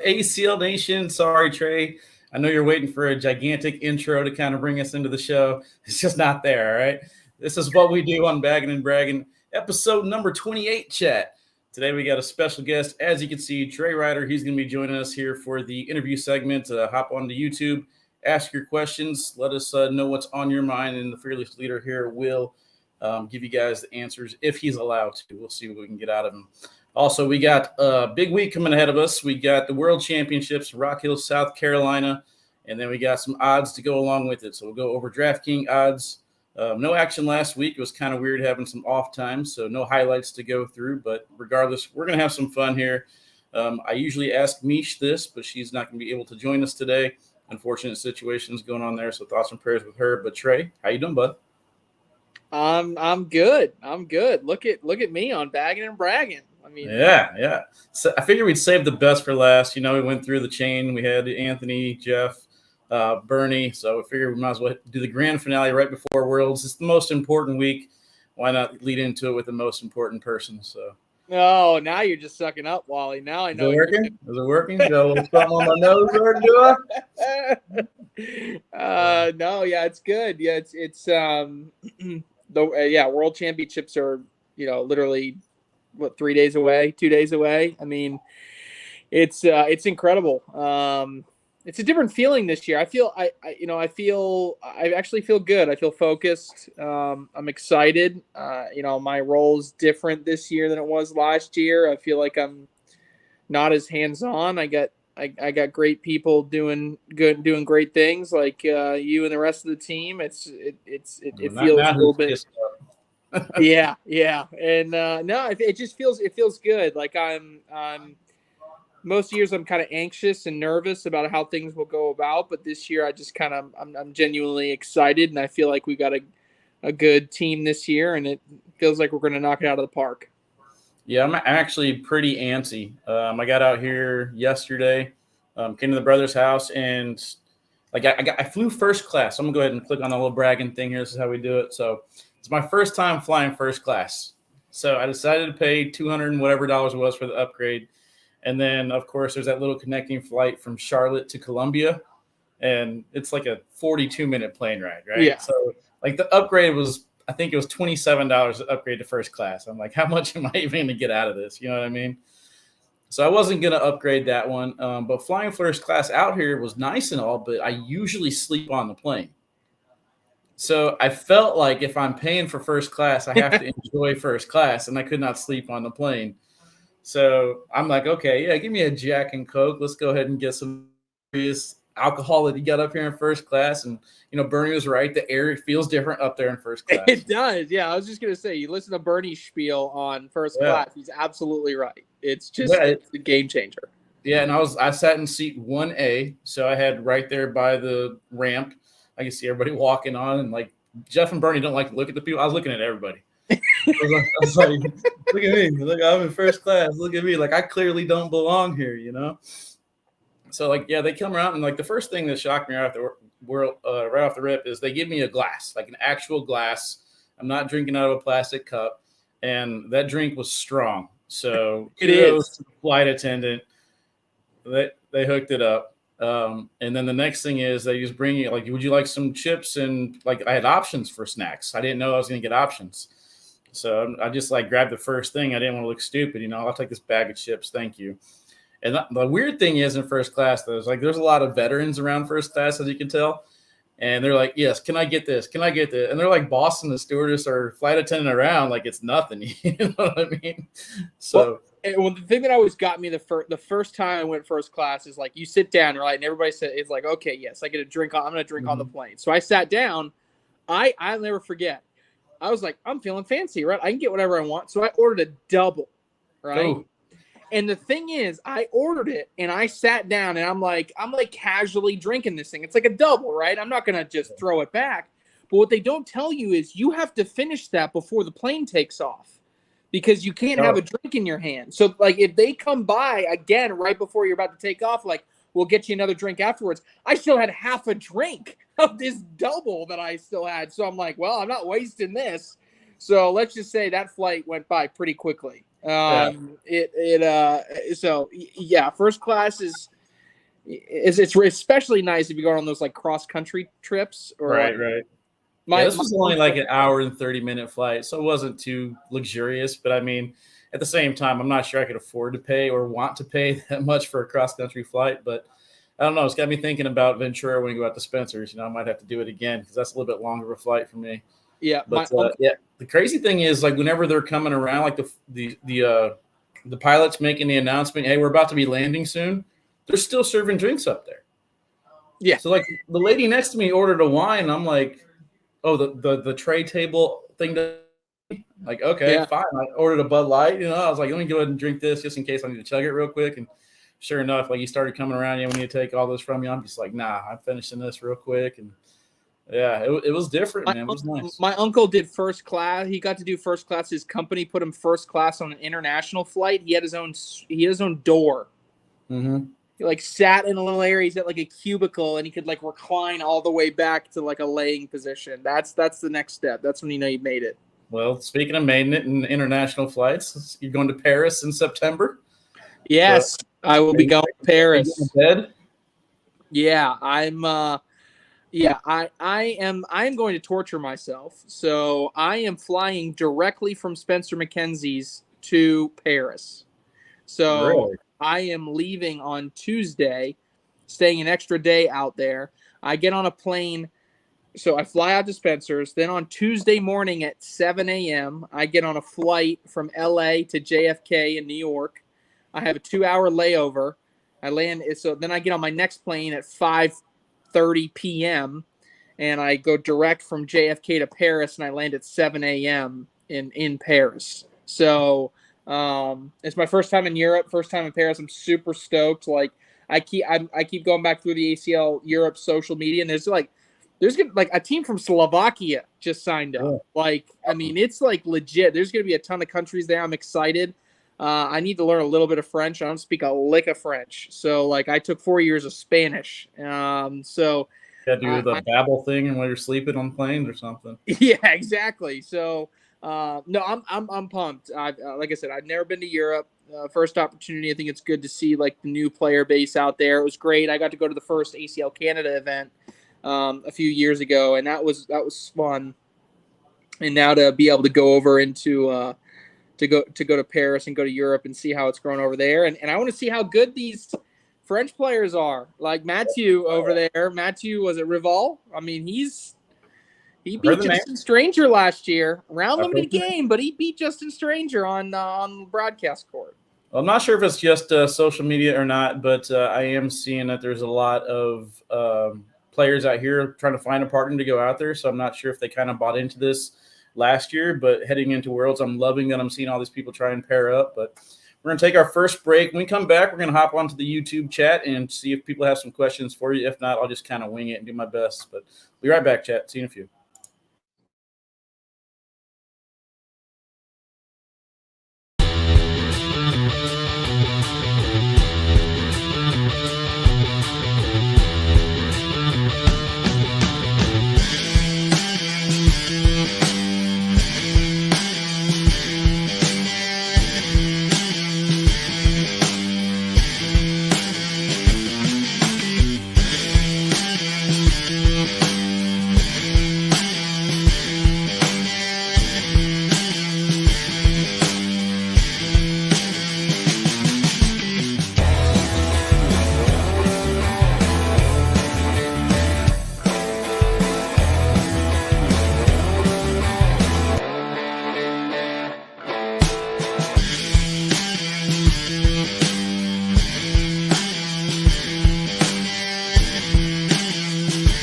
ACL Nation? Sorry, Trey. I know you're waiting for a gigantic intro to kind of bring us into the show. It's just not there, all right? This is what we do on Baggin and Braggin, episode number 28, chat. Today we got a special guest. As you can see, Trey Ryder. He's going to be joining us here for the interview segment. Hop onto YouTube, ask your questions, let us know what's on your mind, and the fearless leader here will give you guys the answers if he's allowed to. We'll see what we can get out of him. Also, we got a big week coming ahead of us. We got the World Championships, Rock Hill, South Carolina, and then we got some odds to go along with it. So we'll go over DraftKings odds. No action last week. It was kind of weird having some off time, so no highlights to go through. But regardless, we're going to have some fun here. I usually ask Mish this, but she's not going to be able to join us today. Unfortunate situations going on there, so thoughts and prayers with her. But Trey, how you doing, bud? I'm good. Look at me on Baggin and Braggin. I mean, yeah. So I figured we'd save the best for last. You know, we went through the chain. We had Anthony, Jeff, Bernie. So I figured we might as well do the grand finale right before Worlds. It's the most important week. Why not lead into it with the most important person? So. Oh, now you're just sucking up, Wally. Now I know. Is it working? Got a little something on my nose there, do I? No, yeah, it's good. Yeah, it's World Championships are, literally 3 days away, 2 days away. I mean, it's incredible. It's a different feeling this year. I actually feel good. I feel focused. I'm excited. My role's different this year than it was last year. I feel like I'm not as hands-on. I got great people doing great things, like you and the rest of the team. It feels a little bit. Yeah, and it just feels good. Like I'm most years I'm kind of anxious and nervous about how things will go about, but this year I just I'm genuinely excited, and I feel like we got a good team this year, and it feels like we're going to knock it out of the park. Yeah, I'm actually pretty antsy. I got out here yesterday, came to the brother's house, and I flew first class. I'm gonna go ahead and click on the little bragging thing here. This is how we do it. So it's my first time flying first class. So I decided to pay $200 and whatever dollars it was for the upgrade. And then, of course, there's that little connecting flight from Charlotte to Columbia. And it's like a 42-minute plane ride, right? Yeah. So, the upgrade was, I think it was $27 to upgrade to first class. I'm like, how much am I even going to get out of this? You know what I mean? So I wasn't going to upgrade that one. But flying first class out here was nice and all, but I usually sleep on the plane. So I felt like if I'm paying for first class, I have to enjoy first class, and I could not sleep on the plane. So I'm like, okay, yeah, give me a Jack and Coke. Let's go ahead and get some alcohol that you got up here in first class. And, Bernie was right. The air feels different up there in first class. It does. Yeah, I was just going to say, you listen to Bernie's spiel on first class. He's absolutely right. It's just it's a game changer. Yeah, and I sat in seat 1A. So I had right there by the ramp. I could see everybody walking on. And, Jeff and Bernie don't like to look at the people. I was looking at everybody. I was like, look at me. Look, I'm in first class. Look at me. I clearly don't belong here, So, they come around, and, the first thing that shocked me right off the rip is they give me a glass, an actual glass. I'm not drinking out of a plastic cup, and that drink was strong. So, it is. The flight attendant, they hooked it up. And then the next thing is they just bring you, would you like some chips? And, I had options for snacks. I didn't know I was going to get options. So I just grabbed the first thing. I didn't want to look stupid. I'll take this bag of chips. Thank you. And the weird thing is in first class, though, is there's a lot of veterans around first class, as you can tell. And they're like, yes, can I get this? Can I get this? And they're bossing the stewardess or flight attendant around like it's nothing. You know what I mean? So. Well, the thing that always got me the first time I went first class is you sit down, right? And everybody said, it's okay, yes, I get a drink. I'm going to drink on the plane. So I sat down. I'll never forget. I was like, I'm feeling fancy, right? I can get whatever I want. So I ordered a double, right? Oh. And the thing is, I ordered it and I sat down and I'm casually drinking this thing. It's like a double, right? I'm not going to just throw it back. But what they don't tell you is you have to finish that before the plane takes off because you can't have a drink in your hand. So if they come by again right before you're about to take off, we'll get you another drink afterwards. I still had half a drink of this double that I still had. So I'm like, well, I'm not wasting this. So let's just say that flight went by pretty quickly. First class is it's especially nice if you go on those like cross country trips or Right. This was only uncle, like an hour and 30-minute flight, so it wasn't too luxurious. But I mean, at the same time, I'm not sure I could afford to pay or want to pay that much for a cross country flight. But I don't know. It's got me thinking about Ventura when we go out to Spencer's. I might have to do it again because that's a little bit longer of a flight for me. Yeah, But the crazy thing is, like, whenever they're coming around, like the pilots making the announcement, hey, we're about to be landing soon, they're still serving drinks up there. Yeah. So like the lady next to me ordered a wine, and I'm like, oh, the tray table thing. Like, okay, fine. I ordered a Bud Light. I was like, let me go ahead and drink this just in case I need to chug it real quick. And sure enough, like, he started coming around. We need to take all this from you. I'm just like, nah, I'm finishing this real quick. And yeah, it was different, man. It was nice. My uncle did first class. He got to do first class. His company put him first class on an international flight. He had his own door. Mm-hmm. He like sat in a little area. He's at like a cubicle, and he could like recline all the way back to like a laying position. That's the next step. That's when you made it. Well, speaking of making it in international flights, you're going to Paris in September. Yes, so, I will be going to Paris. Yeah, I'm going to torture myself. So I am flying directly from Spencer McKenzie's to Paris. So really? I am leaving on Tuesday, staying an extra day out there. I get on a plane. So I fly out to Spencer's. Then on Tuesday morning at 7 a.m., I get on a flight from LA to JFK in New York. I have a 2-hour layover. I land. So then I get on my next plane at 5:30 p.m. and I go direct from JFK to Paris, and I land at 7 a.m. in Paris. So it's my first time in Europe, first time in Paris. I'm super stoked. Like I keep going back through the ACL Europe social media, and there's like a team from Slovakia just signed up. Oh. Like, I mean, it's like legit. There's going to be a ton of countries there. I'm excited. I need to learn a little bit of French. I don't speak a lick of French. So, like, I took 4 years of Spanish. So you got to do the babble thing while you're sleeping on planes or something. Yeah, exactly. So, no, I'm pumped. Like I said, I've never been to Europe. First opportunity. I think it's good to see like the new player base out there. It was great. I got to go to the first ACL Canada event a few years ago, and that was fun. And now to be able to go over into to go to Paris and go to Europe and see how it's grown over there, and I want to see how good these French players are. Like Mathieu over there. Mathieu was at Rival. I mean, he beat Justin Stranger last year, round limited game, but he beat Justin Stranger on broadcast court. Well, I'm not sure if it's just social media or not, but I am seeing that there's a lot of players out here trying to find a partner to go out there. So I'm not sure if they kind of bought into this last year, but heading into Worlds, I'm loving that I'm seeing all these people try and pair up. But we're going to take our first break. When we come back, we're going to hop onto the YouTube chat and see if people have some questions for you. If not, I'll just kind of wing it and do my best. But we'll be right back, chat. See you in a few.